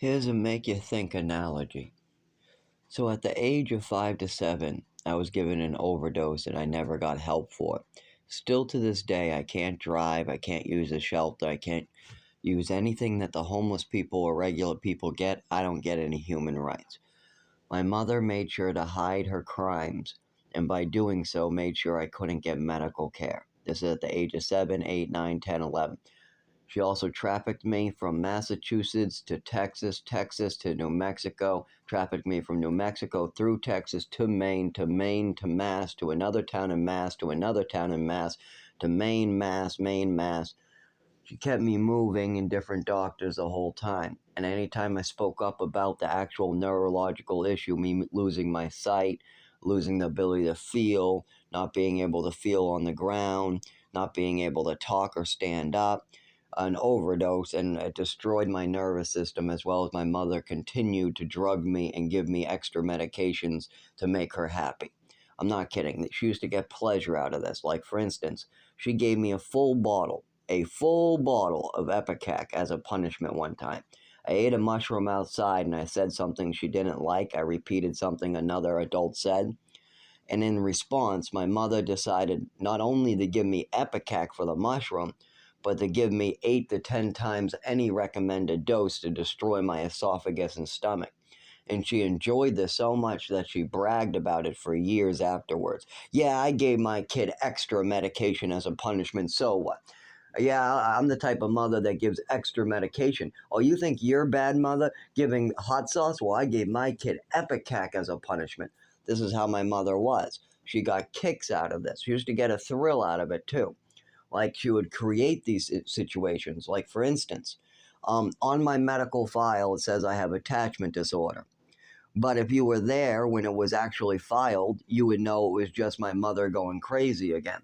Here's a make you think analogy. So at the age of 5 to 7, I was given an overdose and I never got help for it. Still to this day, I can't drive, I can't use a shelter, I can't use anything that the homeless people or regular people get. I don't get any human rights. My mother made sure to hide her crimes, and by doing so, made sure I couldn't get medical care. This is at the age of 7, 8, 9, 10, 11. She also trafficked me from Massachusetts to Texas, Texas to New Mexico, trafficked me from New Mexico through Texas to Maine, to Maine to Mass, to another town in Mass, to another town in Mass, to Maine, Mass, Maine, Mass. She kept me moving in different doctors the whole time. And anytime I spoke up about the actual neurological issue, me losing my sight, losing the ability to feel, not being able to feel on the ground, not being able to talk or stand up, an overdose, and it destroyed my nervous system, as well as my mother continued to drug me and give me extra medications to make her happy. I'm not kidding. She used to get pleasure out of this. Like, for instance, she gave me a full bottle of Ipecac as a punishment one time. I ate a mushroom outside and I said something she didn't like. I repeated something another adult said. And in response, my mother decided not only to give me Ipecac for the mushroom, but to give me 8 to 10 times any recommended dose to destroy my esophagus and stomach. And she enjoyed this so much that she bragged about it for years afterwards. Yeah, I gave my kid extra medication as a punishment, so what? Yeah, I'm the type of mother that gives extra medication. Oh, you think you're bad mother giving hot sauce? Well, I gave my kid Ipecac as a punishment. This is how my mother was. She got kicks out of this. She used to get a thrill out of it too. Like, she would create these situations. Like, for instance, on my medical file, it says I have attachment disorder. But if you were there when it was actually filed, you would know it was just my mother going crazy again.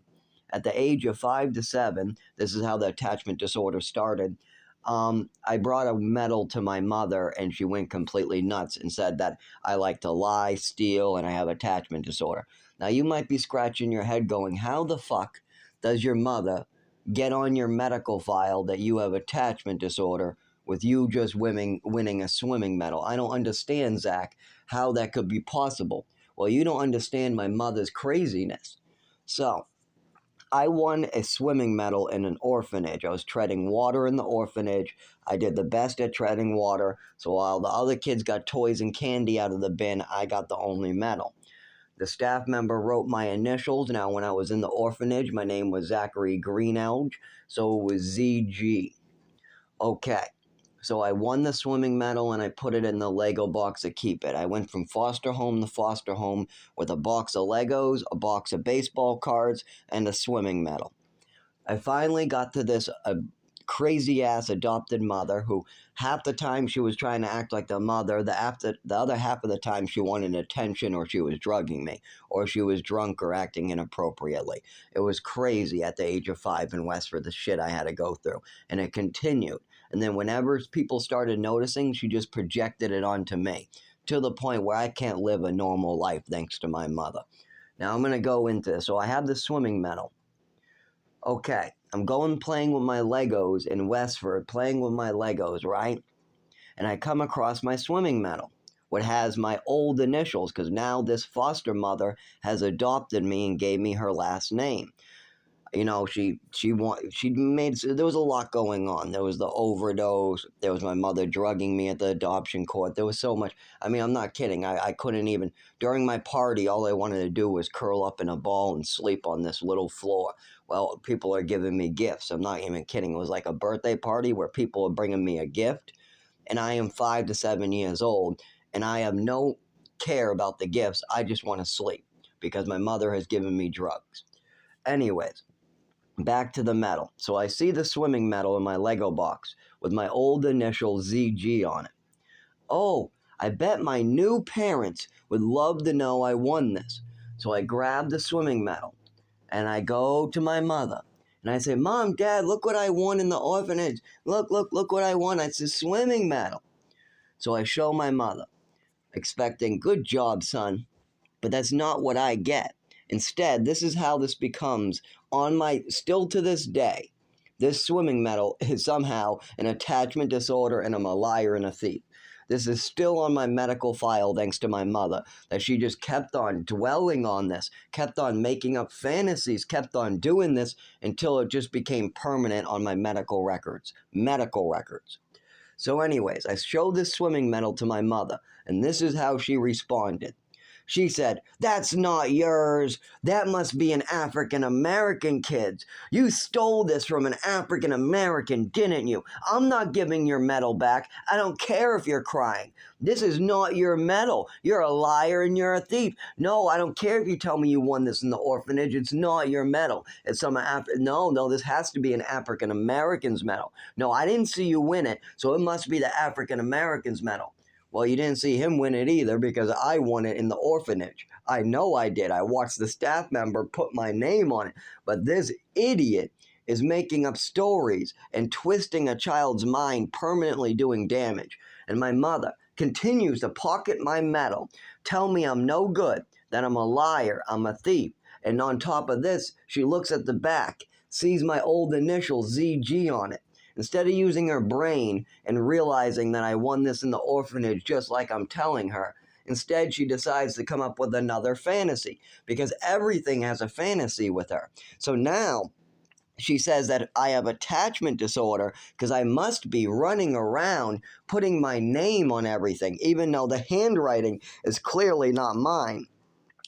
At the age of 5 to 7, this is how the attachment disorder started. I brought a medal to my mother, and she went completely nuts and said that I like to lie, steal, and I have attachment disorder. Now, you might be scratching your head going, how the fuck does your mother get on your medical file that you have attachment disorder with you just winning a swimming medal? I don't understand, Zach, how that could be possible. Well, you don't understand my mother's craziness. So, I won a swimming medal in an orphanage. I was treading water in the orphanage. I did the best at treading water. So while the other kids got toys and candy out of the bin, I got the only medal. The staff member wrote my initials. Now, when I was in the orphanage, my name was Zachary Greenelge, so it was ZG. Okay. So I won the swimming medal and I put it in the Lego box to keep it. I went from foster home to foster home with a box of Legos, a box of baseball cards, and a swimming medal. I finally got to this crazy ass adopted mother who half the time she was trying to act like the mother, the other half of the time she wanted attention, or she was drugging me, or she was drunk or acting inappropriately. It was crazy at the age of 5 in Westford, the shit I had to go through. And it continued. And then whenever people started noticing, she just projected it onto me, to the point where I can't live a normal life thanks to my mother. Now I'm going to go into this. So I have the swimming medal. Okay, I'm going playing with my Legos in Westford, playing with my Legos, right? And I come across my swimming medal, what has my old initials, because now this foster mother has adopted me and gave me her last name. You know, she made, there was a lot going on. There was the overdose. There was my mother drugging me at the adoption court. There was so much. I mean, I'm not kidding. I couldn't even, during my party, all I wanted to do was curl up in a ball and sleep on this little floor. Well, people are giving me gifts. I'm not even kidding. It was like a birthday party where people are bringing me a gift. And I am 5 to 7 years old. And I have no care about the gifts. I just want to sleep because my mother has given me drugs. Anyways. Back to the medal. So I see the swimming medal in my Lego box with my old initial ZG on it. Oh, I bet my new parents would love to know I won this. So I grab the swimming medal and I go to my mother and I say, Mom, Dad, look what I won in the orphanage. Look what I won. It's a swimming medal. So I show my mother, expecting, good job, son. But that's not what I get. Instead, this is how this becomes still to this day, This swimming medal is somehow an attachment disorder and I'm a liar and a thief. This is still on my medical file thanks to my mother, that she just kept on dwelling on this, kept on making up fantasies, kept on doing this until it just became permanent on my medical records. Medical records. So anyways, I showed this swimming medal to my mother, and this is how she responded. She said, "That's not yours. That must be an African American kid's. You stole this from an African American, didn't you? I'm not giving your medal back. I don't care if you're crying. This is not your medal. You're a liar and you're a thief. No, I don't care if you tell me you won this in the orphanage. It's not your medal. It's some no, this has to be an African American's medal. No, I didn't see you win it, so it must be the African American's medal." Well, you didn't see him win it either because I won it in the orphanage. I know I did. I watched the staff member put my name on it. But this idiot is making up stories and twisting a child's mind, permanently doing damage. And my mother continues to pocket my medal, tell me I'm no good, that I'm a liar, I'm a thief. And on top of this, she looks at the back, sees my old initial ZG on it. Instead of using her brain and realizing that I won this in the orphanage just like I'm telling her, instead she decides to come up with another fantasy because everything has a fantasy with her. So now she says that I have attachment disorder because I must be running around putting my name on everything, even though the handwriting is clearly not mine.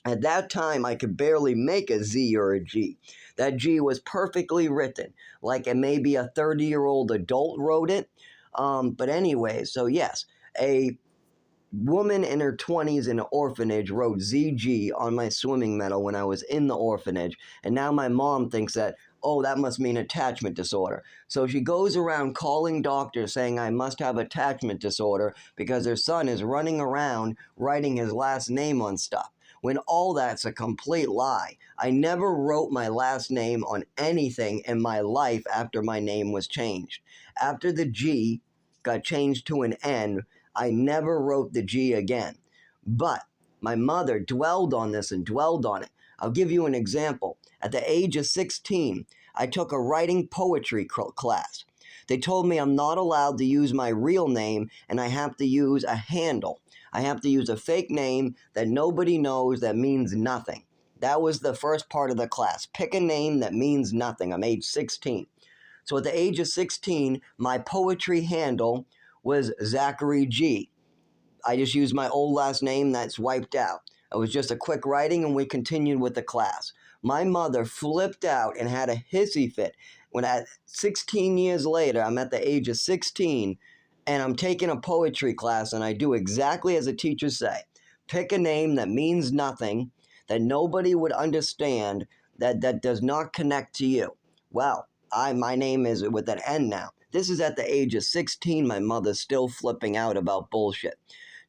At that time, I could barely make a Z or a G. That G was perfectly written, like maybe a 30-year-old adult wrote it. But anyway, so yes, a woman in her 20s in an orphanage wrote ZG on my swimming medal when I was in the orphanage, and now my mom thinks that, oh, that must mean attachment disorder. So she goes around calling doctors saying I must have attachment disorder because her son is running around writing his last name on stuff, when all that's a complete lie. I never wrote my last name on anything in my life after my name was changed. After the G got changed to an N, I never wrote the G again. But my mother dwelled on this and dwelled on it. I'll give you an example. At the age of 16, I took a writing poetry class. They told me I'm not allowed to use my real name and I have to use a handle. I have to use a fake name that nobody knows that means nothing. That was the first part of the class. Pick a name that means nothing. I'm age 16. So at the age of 16, my poetry handle was Zachary G. I just used my old last name that's wiped out. It was just a quick writing and we continued with the class. My mother flipped out and had a hissy fit when at 16 years later, I'm at the age of 16 and I'm taking a poetry class and I do exactly as the teachers say. Pick a name that means nothing, that nobody would understand, that does not connect to you. Well, my name is with an N now. This is at the age of 16, my mother's still flipping out about bullshit.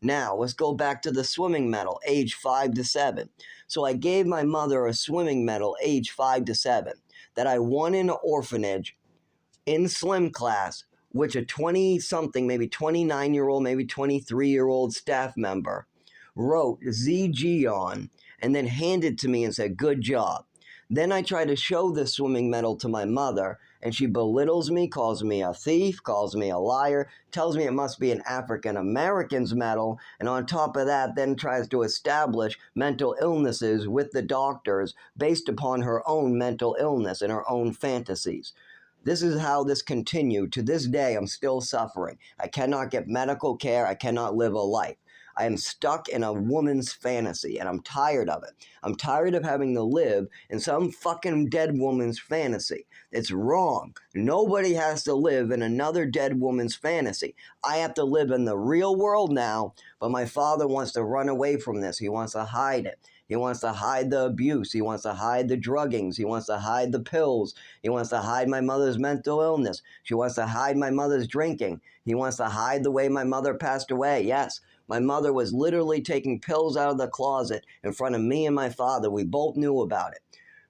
Now, let's go back to the swimming medal, age 5 to 7. So I gave my mother a swimming medal, age 5 to 7, that I won in an orphanage in slim class, which a 20-something, maybe 29-year-old, maybe 23-year-old staff member wrote ZG on and then handed to me and said, "Good job." Then I try to show this swimming medal to my mother, and she belittles me, calls me a thief, calls me a liar, tells me it must be an African American's medal, and on top of that, then tries to establish mental illnesses with the doctors based upon her own mental illness and her own fantasies. This is how this continued. To this day, I'm still suffering. I cannot get medical care. I cannot live a life. I am stuck in a woman's fantasy, and I'm tired of it. I'm tired of having to live in some fucking dead woman's fantasy. It's wrong. Nobody has to live in another dead woman's fantasy. I have to live in the real world now, but my father wants to run away from this. He wants to hide it. He wants to hide the abuse. He wants to hide the druggings. He wants to hide the pills. He wants to hide my mother's mental illness. She wants to hide my mother's drinking. He wants to hide the way my mother passed away. Yes, my mother was literally taking pills out of the closet in front of me and my father. We both knew about it.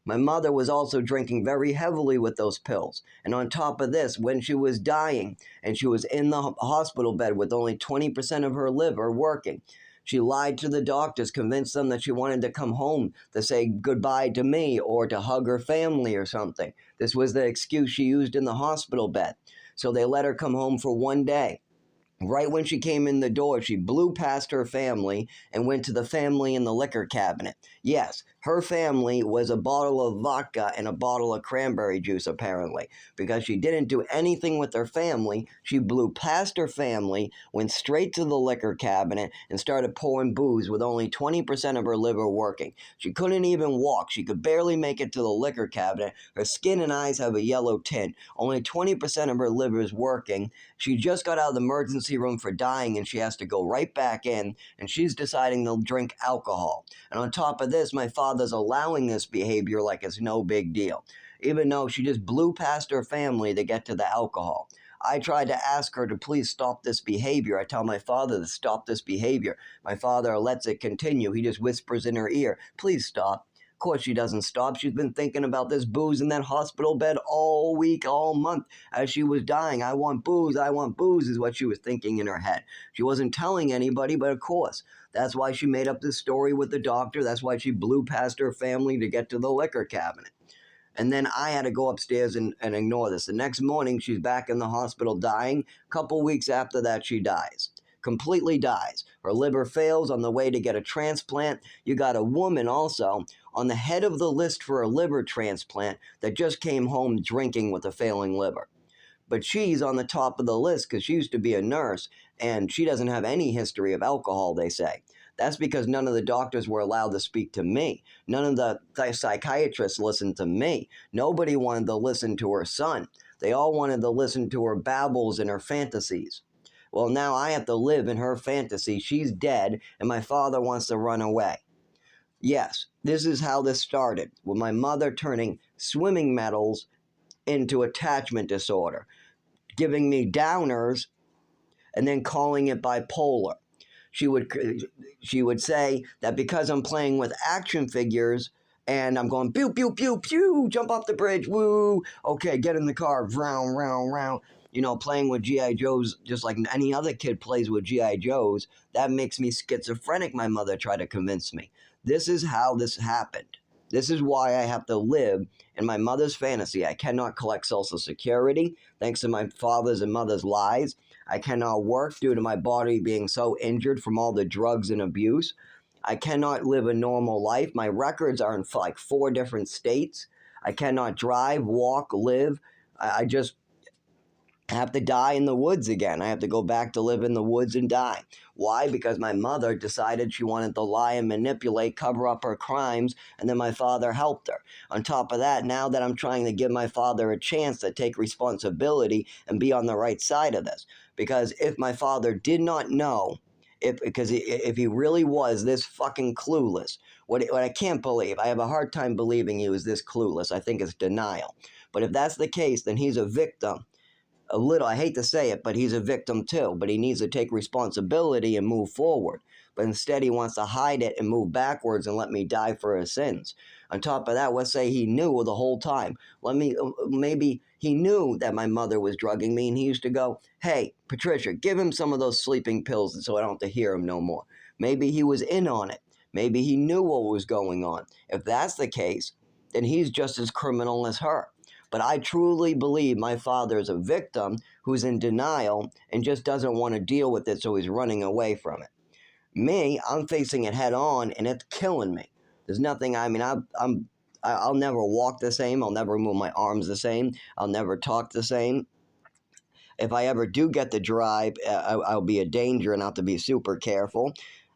My mother was also drinking very heavily with those pills. And on top of this, when she was dying and she was in the hospital bed with only 20% of her liver working, She lied to the doctors, convinced them that she wanted to come home to say goodbye to me or to hug her family or something. This was the excuse she used in the hospital bed. So they let her come home for one day. Right when she came in the door, she blew past her family and went to the family in the liquor cabinet. Yes, her family was a bottle of vodka and a bottle of cranberry juice, apparently. Because she didn't do anything with her family, she blew past her family, went straight to the liquor cabinet, and started pouring booze with only 20% of her liver working. She couldn't even walk. She could barely make it to the liquor cabinet. Her skin and eyes have a yellow tint. Only 20% of her liver is working. She just got out of the emergency room for dying and she has to go right back in, and she's deciding to drink alcohol. And on top of this, my father's allowing this behavior like it's no big deal, even though she just blew past her family to get to the alcohol. I tried to ask her to please stop this behavior. I tell my father to stop this behavior. My father lets it continue. He just whispers in her ear, please stop. Of course she doesn't stop. She's been thinking about this booze in that hospital bed all week, all month as she was dying. I want booze, is what she was thinking in her head. She wasn't telling anybody, but of course. That's why she made up this story with the doctor. That's why she blew past her family to get to the liquor cabinet. And then I had to go upstairs and ignore this. The next morning, she's back in the hospital dying. A couple weeks after that, she dies. Completely dies. Her liver fails on the way to get a transplant. You got a woman also on the head of the list for a liver transplant that just came home drinking with a failing liver. But she's on the top of the list because she used to be a nurse and she doesn't have any history of alcohol, they say. That's because none of the doctors were allowed to speak to me. None of the psychiatrists listened to me. Nobody wanted to listen to her son. They all wanted to listen to her babbles and her fantasies. Well, now I have to live in her fantasy. She's dead, and my father wants to run away. Yes, this is how this started, with my mother turning swimming medals into attachment disorder, giving me downers and then calling it bipolar. She would say that because I'm playing with action figures and I'm going pew pew pew pew, jump off the bridge, woo, okay, get in the car, round round round, playing with GI Joes just like any other kid plays with GI Joes, that makes me schizophrenic, my mother tried to convince me. This is how this happened. This is why I have to live in my mother's fantasy. I cannot collect Social Security thanks to my father's and mother's lies. I cannot work due to my body being so injured from all the drugs and abuse. I cannot live a normal life. My records are in like 4 different states. I cannot drive, walk, live. I just have to die in the woods again. I have to go back to live in the woods and die. Why? Because my mother decided she wanted to lie and manipulate, cover up her crimes, and then my father helped her. On top of that, now that I'm trying to give my father a chance to take responsibility and be on the right side of this. Because if my father did not know, if he really was this fucking clueless, what I can't believe, I have a hard time believing he was this clueless. I think it's denial. But if that's the case, then he's a victim. I hate to say it, but he's a victim too. But he needs to take responsibility and move forward. But instead, he wants to hide it and move backwards and let me die for his sins. On top of that, let's say he knew the whole time. Maybe he knew that my mother was drugging me, and he used to go, "Hey, Patricia, give him some of those sleeping pills so I don't have to hear him no more." Maybe he was in on it. Maybe he knew what was going on. If that's the case, then he's just as criminal as her. But I truly believe my father is a victim who's in denial and just doesn't want to deal with it, so he's running away from it. Me, I'm facing it head on, and it's killing me. There's nothing. I'll never walk the same. I'll never move my arms the same. I'll never talk the same. If I ever do get the drive, I'll be a danger and I'll have to be super careful.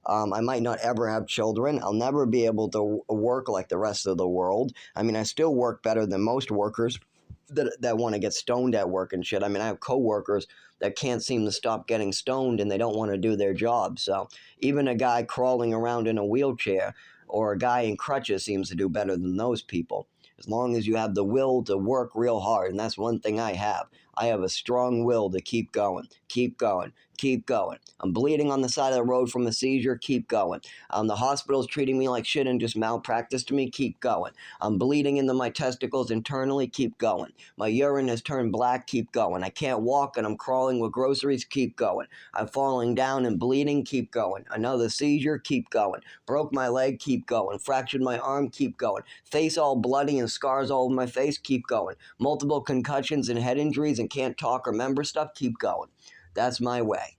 I might not ever have children. I'll never be able to work like the rest of the world. I mean, I still work better than most workers that want to get stoned at work and shit. I mean, I have coworkers that can't seem to stop getting stoned and they don't want to do their job. So even a guy crawling around in a wheelchair or a guy in crutches seems to do better than those people. As long as you have the will to work real hard, and that's one thing I have. I have a strong will to keep going, keep going, keep going. I'm bleeding on the side of the road from a seizure, keep going. The hospital's treating me like shit and just malpracticed me, keep going. I'm bleeding into my testicles internally, keep going. My urine has turned black, keep going. I can't walk and I'm crawling with groceries, keep going. I'm falling down and bleeding, keep going. Another seizure, keep going. Broke my leg, keep going. Fractured my arm, keep going. Face all bloody and scars all over my face, keep going. Multiple concussions and head injuries and can't talk or remember stuff, keep going. That's my way.